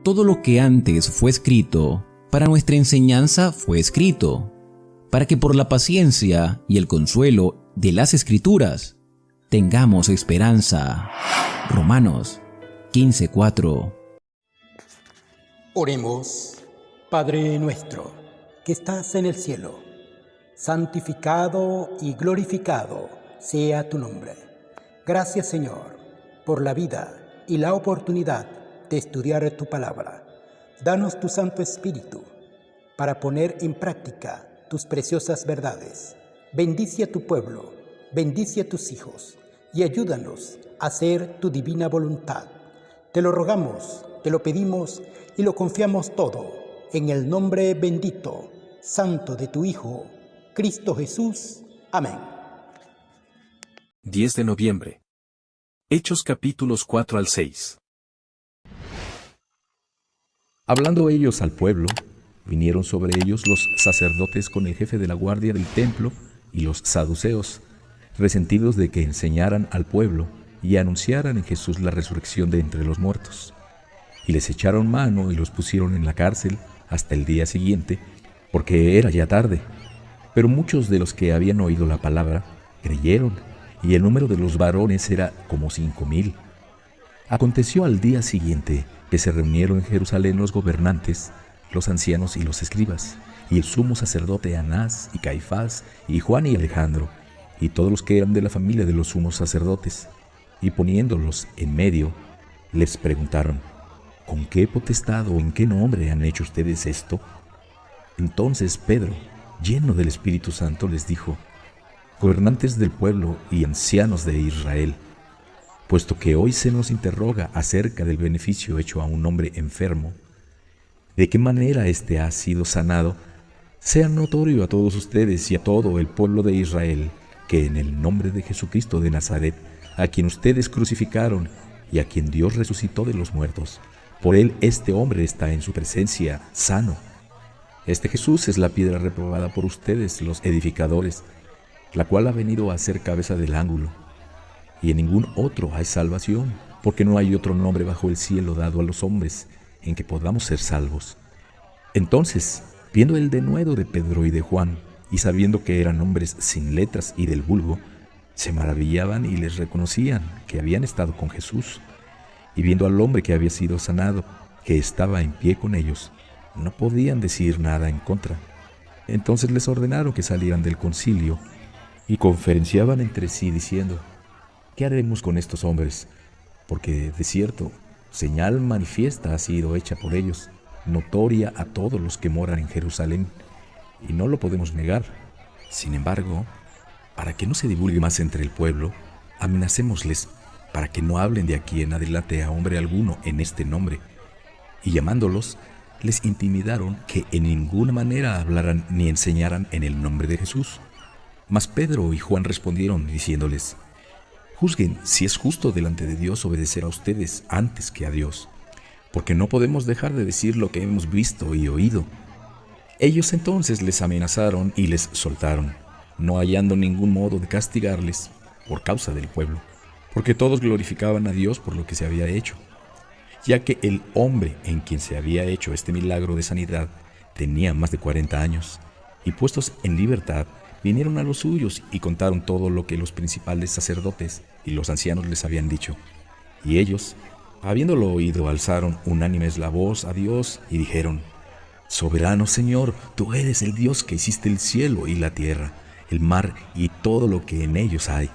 todo lo que antes fue escrito, para nuestra enseñanza fue escrito, para que por la paciencia y el consuelo de las Escrituras tengamos esperanza. Romanos 15:4. Oremos. Padre nuestro, que estás en el cielo, santificado y glorificado sea tu nombre. Gracias, Señor, por la vida y la oportunidad de estudiar tu palabra. Danos tu Santo Espíritu para poner en práctica tus preciosas verdades. Bendice a tu pueblo, bendice a tus hijos y ayúdanos a hacer tu divina voluntad. Te lo rogamos, te lo pedimos y lo confiamos todo en el nombre bendito, santo de tu Hijo, Cristo Jesús. Amén. 10 de noviembre. Hechos capítulos 4 al 6. Hablando ellos al pueblo, vinieron sobre ellos los sacerdotes con el jefe de la guardia del templo y los saduceos, resentidos de que enseñaran al pueblo y anunciaran en Jesús la resurrección de entre los muertos. Y les echaron mano y los pusieron en la cárcel hasta el día siguiente, porque era ya tarde. Pero muchos de los que habían oído la palabra creyeron, y el número de los varones era como 5,000. Aconteció al día siguiente que se reunieron en Jerusalén los gobernantes, los ancianos y los escribas, y el sumo sacerdote Anás y Caifás, y Juan y Alejandro, y todos los que eran de la familia de los sumos sacerdotes. Y poniéndolos en medio, les preguntaron: ¿con qué potestad o en qué nombre han hecho ustedes esto? Entonces Pedro, lleno del Espíritu Santo, les dijo: gobernantes del pueblo y ancianos de Israel, puesto que hoy se nos interroga acerca del beneficio hecho a un hombre enfermo, de qué manera éste ha sido sanado, sea notorio a todos ustedes y a todo el pueblo de Israel, que en el nombre de Jesucristo de Nazaret, a quien ustedes crucificaron y a quien Dios resucitó de los muertos, por él este hombre está en su presencia sano. Este Jesús es la piedra reprobada por ustedes, los edificadores, la cual ha venido a ser cabeza del ángulo. Y en ningún otro hay salvación, porque no hay otro nombre bajo el cielo dado a los hombres en que podamos ser salvos. Entonces, viendo el denuedo de Pedro y de Juan, y sabiendo que eran hombres sin letras y del vulgo, se maravillaban y les reconocían que habían estado con Jesús. Y viendo al hombre que había sido sanado, que estaba en pie con ellos, no podían decir nada en contra. Entonces les ordenaron que salieran del concilio y conferenciaban entre sí diciendo: ¿qué haremos con estos hombres? Porque de cierto, señal manifiesta ha sido hecha por ellos, notoria a todos los que moran en Jerusalén, y no lo podemos negar. Sin embargo, para que no se divulgue más entre el pueblo, amenacémosles para que no hablen de aquí en adelante a hombre alguno en este nombre. Y llamándolos, les intimidaron que en ninguna manera hablaran ni enseñaran en el nombre de Jesús. Mas Pedro y Juan respondieron diciéndoles: juzguen si es justo delante de Dios obedecer a ustedes antes que a Dios, porque no podemos dejar de decir lo que hemos visto y oído. Ellos entonces les amenazaron y les soltaron, no hallando ningún modo de castigarles por causa del pueblo, porque todos glorificaban a Dios por lo que se había hecho, ya que el hombre en quien se había hecho este milagro de sanidad tenía más de 40 años, y puestos en libertad, vinieron a los suyos y contaron todo lo que los principales sacerdotes y los ancianos les habían dicho. Y ellos, habiéndolo oído, alzaron unánimes la voz a Dios y dijeron: soberano Señor, tú eres el Dios que hiciste el cielo y la tierra, el mar y todo lo que en ellos hay.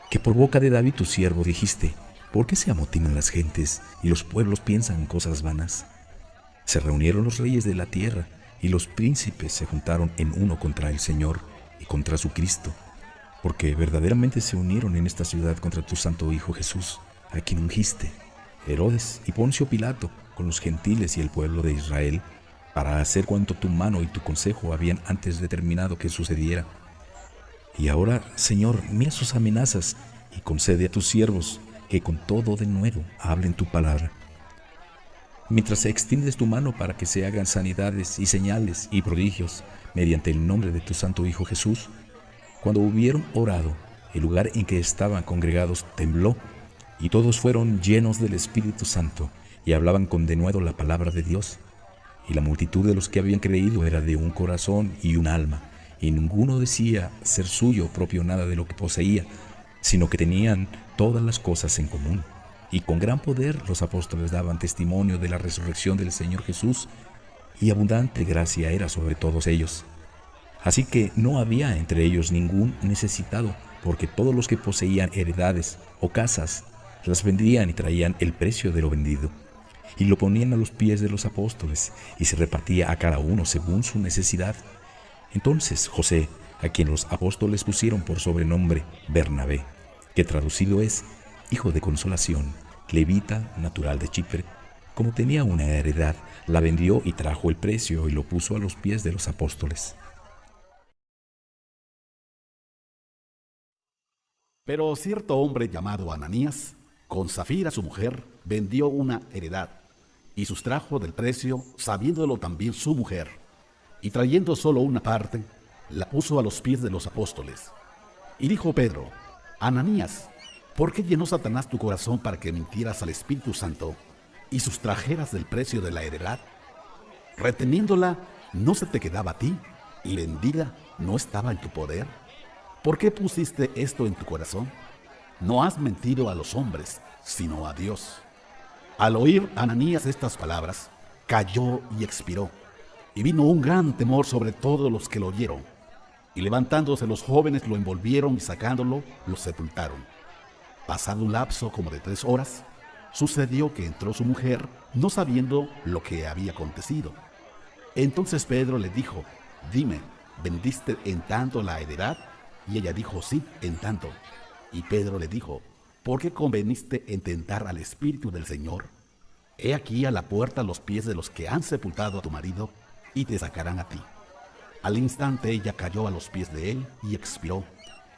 Que por boca de David tu siervo dijiste: ¿por qué se amotinan las gentes y los pueblos piensan cosas vanas? Se reunieron los reyes de la tierra y los príncipes se juntaron en uno contra el Señor y contra su Cristo, porque verdaderamente se unieron en esta ciudad contra tu santo Hijo Jesús, a quien ungiste, Herodes y Poncio Pilato, con los gentiles y el pueblo de Israel, para hacer cuanto tu mano y tu consejo habían antes determinado que sucediera. Y ahora, Señor, mira sus amenazas y concede a tus siervos que con todo denuedo hablen tu palabra. Mientras extiendes tu mano para que se hagan sanidades y señales y prodigios mediante el nombre de tu santo Hijo Jesús. Cuando hubieron orado, el lugar en que estaban congregados tembló, y todos fueron llenos del Espíritu Santo, y hablaban con denuedo la palabra de Dios. Y la multitud de los que habían creído era de un corazón y un alma, y ninguno decía ser suyo propio nada de lo que poseía, sino que tenían todas las cosas en común. Y con gran poder los apóstoles daban testimonio de la resurrección del Señor Jesús, y abundante gracia era sobre todos ellos. Así que no había entre ellos ningún necesitado, porque todos los que poseían heredades o casas las vendían y traían el precio de lo vendido, y lo ponían a los pies de los apóstoles, y se repartía a cada uno según su necesidad. Entonces José, a quien los apóstoles pusieron por sobrenombre Bernabé, que traducido es Hijo de Consolación, levita, natural de Chipre, como tenía una heredad, la vendió y trajo el precio y lo puso a los pies de los apóstoles. Pero cierto hombre llamado Ananías, con Safira su mujer, vendió una heredad y sustrajo del precio, sabiéndolo también su mujer, y trayendo solo una parte, la puso a los pies de los apóstoles. Y dijo Pedro: Ananías, ¿por qué llenó Satanás tu corazón para que mintieras al Espíritu Santo y sustrajeras del precio de la heredad? Reteniéndola, ¿no se te quedaba a ti? ¿Y vendida no estaba en tu poder? ¿Por qué pusiste esto en tu corazón? No has mentido a los hombres, sino a Dios. Al oír Ananías estas palabras, cayó y expiró, y vino un gran temor sobre todos los que lo oyeron. Y levantándose los jóvenes lo envolvieron y sacándolo, lo sepultaron. Pasado un lapso como de 3 horas, sucedió que entró su mujer, no sabiendo lo que había acontecido. Entonces Pedro le dijo: Dime, ¿vendiste en tanto la heredad? Y ella dijo: Sí, en tanto. Y Pedro le dijo: ¿Por qué conveniste en tentar al Espíritu del Señor? He aquí a la puerta los pies de los que han sepultado a tu marido, y te sacarán a ti. Al instante ella cayó a los pies de él y expiró.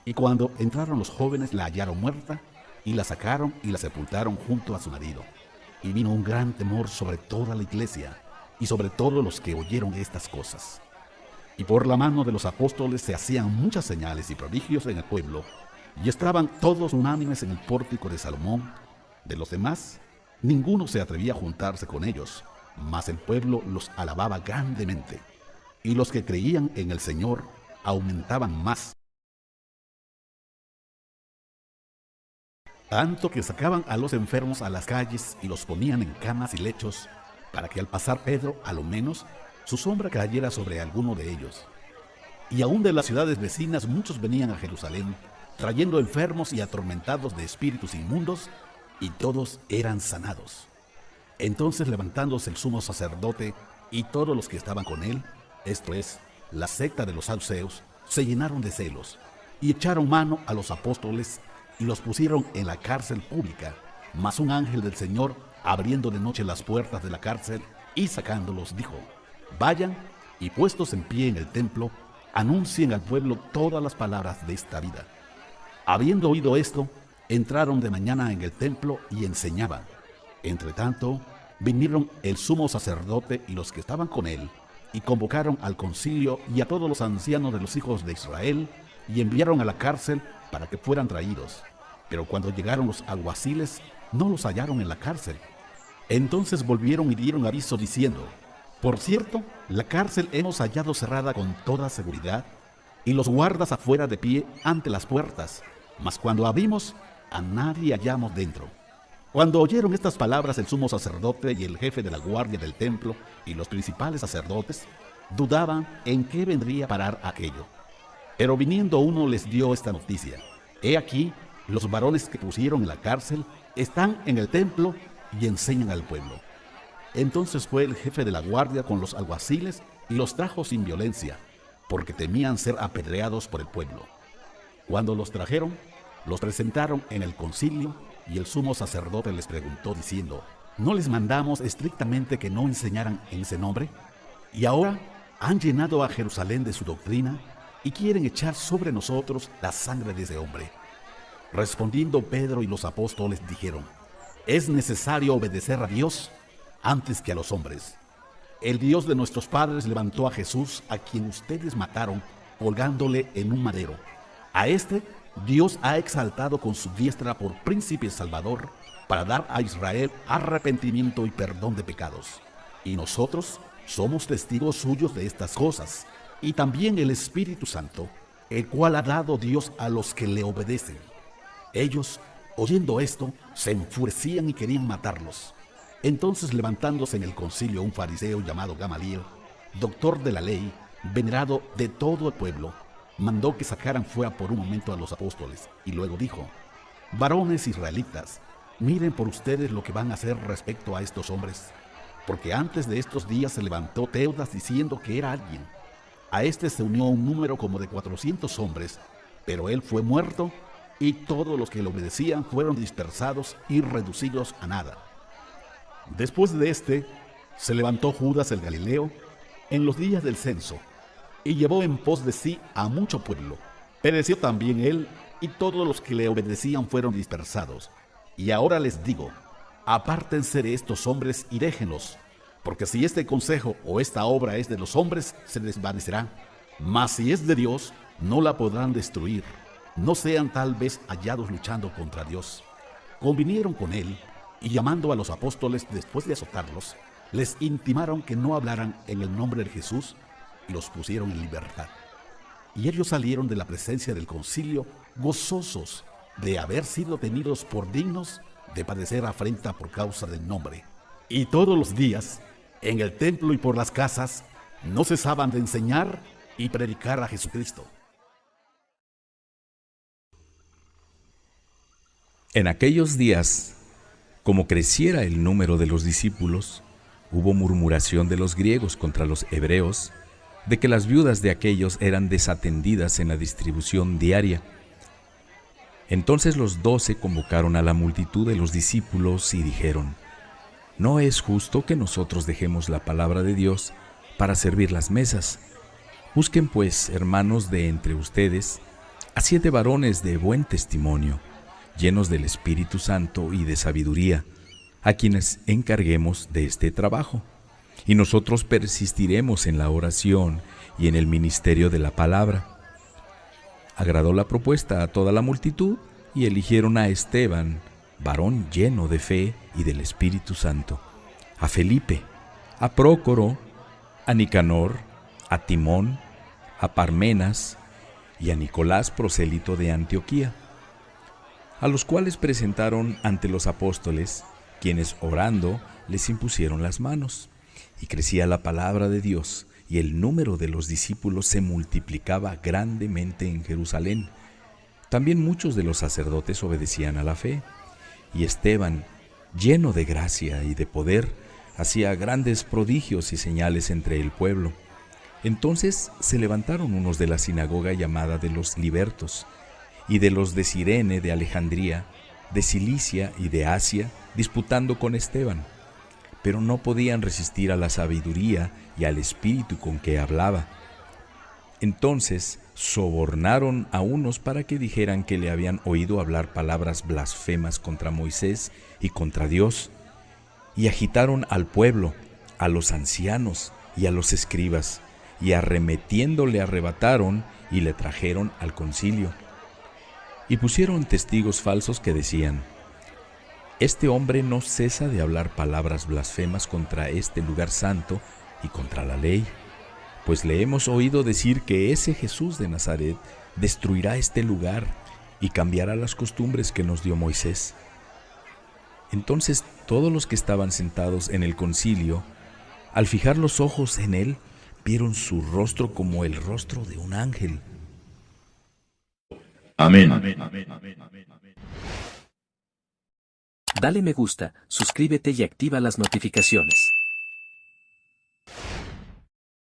Y cuando entraron los jóvenes la hallaron muerta, y la sacaron y la sepultaron junto a su marido. Y vino un gran temor sobre toda la iglesia, y sobre todos los que oyeron estas cosas. Y por la mano de los apóstoles se hacían muchas señales y prodigios en el pueblo, y estaban todos unánimes en el pórtico de Salomón. De los demás, ninguno se atrevía a juntarse con ellos, mas el pueblo los alababa grandemente, y los que creían en el Señor aumentaban más, tanto que sacaban a los enfermos a las calles y los ponían en camas y lechos, para que al pasar Pedro, a lo menos, su sombra cayera sobre alguno de ellos. Y aún de las ciudades vecinas muchos venían a Jerusalén, trayendo enfermos y atormentados de espíritus inmundos, y todos eran sanados. Entonces, levantándose el sumo sacerdote y todos los que estaban con él, esto es, la secta de los saduceos, se llenaron de celos, y echaron mano a los apóstoles, y los pusieron en la cárcel pública. Mas un ángel del Señor, abriendo de noche las puertas de la cárcel y sacándolos, dijo: Vayan, y puestos en pie en el templo, anuncien al pueblo todas las palabras de esta vida. Habiendo oído esto, entraron de mañana en el templo y enseñaban. Entre tanto, vinieron el sumo sacerdote y los que estaban con él, y convocaron al concilio y a todos los ancianos de los hijos de Israel, y enviaron a la cárcel para que fueran traídos. Pero cuando llegaron los alguaciles, no los hallaron en la cárcel. Entonces volvieron y dieron aviso diciendo: Por cierto, la cárcel hemos hallado cerrada con toda seguridad, y los guardas afuera de pie ante las puertas, mas cuando abrimos, a nadie hallamos dentro. Cuando oyeron estas palabras el sumo sacerdote y el jefe de la guardia del templo y los principales sacerdotes, dudaban en qué vendría a parar aquello. Pero viniendo uno les dio esta noticia: He aquí, los varones que pusieron en la cárcel están en el templo y enseñan al pueblo. Entonces fue el jefe de la guardia con los alguaciles y los trajo sin violencia, porque temían ser apedreados por el pueblo. Cuando los trajeron, los presentaron en el concilio, y el sumo sacerdote les preguntó diciendo: ¿No les mandamos estrictamente que no enseñaran en ese nombre? Y ahora han llenado a Jerusalén de su doctrina y quieren echar sobre nosotros la sangre de ese hombre. Respondiendo Pedro y los apóstoles dijeron: Es necesario obedecer a Dios antes que a los hombres. El Dios de nuestros padres levantó a Jesús, a quien ustedes mataron, colgándole en un madero. A este Dios ha exaltado con su diestra por príncipe salvador para dar a Israel arrepentimiento y perdón de pecados. Y nosotros somos testigos suyos de estas cosas, y también el Espíritu Santo, el cual ha dado Dios a los que le obedecen. Ellos, oyendo esto, se enfurecían y querían matarlos. Entonces, levantándose en el concilio un fariseo llamado Gamaliel, doctor de la ley, venerado de todo el pueblo, mandó que sacaran fuera por un momento a los apóstoles, y luego dijo: varones israelitas, miren por ustedes lo que van a hacer respecto a estos hombres, porque antes de estos días se levantó Teudas diciendo que era alguien. A este se unió un número como de 400 hombres, pero él fue muerto, y todos los que le obedecían fueron dispersados y reducidos a nada. Después de este, se levantó Judas el Galileo en los días del censo, y llevó en pos de sí a mucho pueblo. Pereció también él, y todos los que le obedecían fueron dispersados. Y ahora les digo, apártense de estos hombres y déjenlos, porque si este consejo o esta obra es de los hombres, se desvanecerá. Mas si es de Dios, no la podrán destruir. No sean tal vez hallados luchando contra Dios. Convinieron con él, y llamando a los apóstoles después de azotarlos, les intimaron que no hablaran en el nombre de Jesús, y los pusieron en libertad. Y ellos salieron de la presencia del concilio gozosos de haber sido tenidos por dignos de padecer afrenta por causa del nombre. Y todos los días, en el templo y por las casas, no cesaban de enseñar y predicar a Jesucristo. En aquellos días, como creciera el número de los discípulos, hubo murmuración de los griegos contra los hebreos, de que las viudas de aquellos eran desatendidas en la distribución diaria. Entonces los 12 convocaron a la multitud de los discípulos y dijeron: no es justo que nosotros dejemos la palabra de Dios para servir las mesas. Busquen pues, hermanos, de entre ustedes, a 7 varones de buen testimonio, llenos del Espíritu Santo y de sabiduría, a quienes encarguemos de este trabajo. Y nosotros persistiremos en la oración y en el ministerio de la palabra. Agradó la propuesta a toda la multitud y eligieron a Esteban, varón lleno de fe y del Espíritu Santo, a Felipe, a Prócoro, a Nicanor, a Timón, a Parmenas y a Nicolás, prosélito de Antioquía, a los cuales presentaron ante los apóstoles, quienes orando les impusieron las manos. Y crecía la palabra de Dios, y el número de los discípulos se multiplicaba grandemente en Jerusalén. También muchos de los sacerdotes obedecían a la fe, y Esteban, lleno de gracia y de poder, hacía grandes prodigios y señales entre el pueblo. Entonces se levantaron unos de la sinagoga llamada de los Libertos, y de los de Cirene, de Alejandría, de Cilicia y de Asia, disputando con Esteban, pero no podían resistir a la sabiduría y al espíritu con que hablaba. Entonces sobornaron a unos para que dijeran que le habían oído hablar palabras blasfemas contra Moisés y contra Dios, y agitaron al pueblo, a los ancianos y a los escribas, y arremetiendo le arrebataron y le trajeron al concilio. Y pusieron testigos falsos que decían: este hombre no cesa de hablar palabras blasfemas contra este lugar santo y contra la ley, pues le hemos oído decir que ese Jesús de Nazaret destruirá este lugar y cambiará las costumbres que nos dio Moisés. Entonces todos los que estaban sentados en el concilio, al fijar los ojos en él, vieron su rostro como el rostro de un ángel. Amén. Dale me gusta, suscríbete y activa las notificaciones.